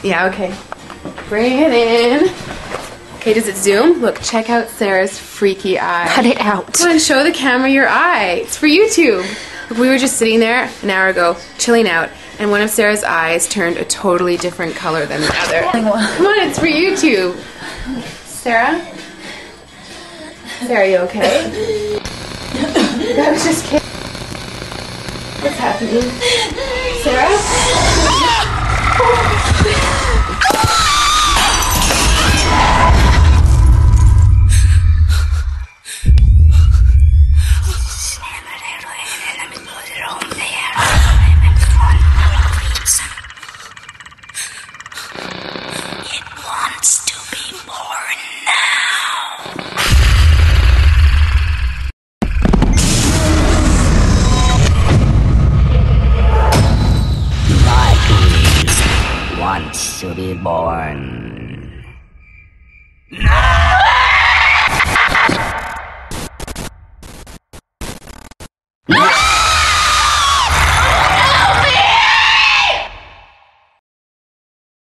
Yeah, okay. Bring it in. Okay, does it zoom? Look, check out Sarah's freaky eye. Cut it out. Come on, show the camera your eye. It's for YouTube. Look, we were just sitting there an hour ago, chilling out, and one of Sarah's eyes turned a totally different color than the other. Come on, it's for YouTube. Sarah? Sarah, are you okay? I was just kidding. What's happening? Sarah? It wants to be born now. My beast wants to be born. No!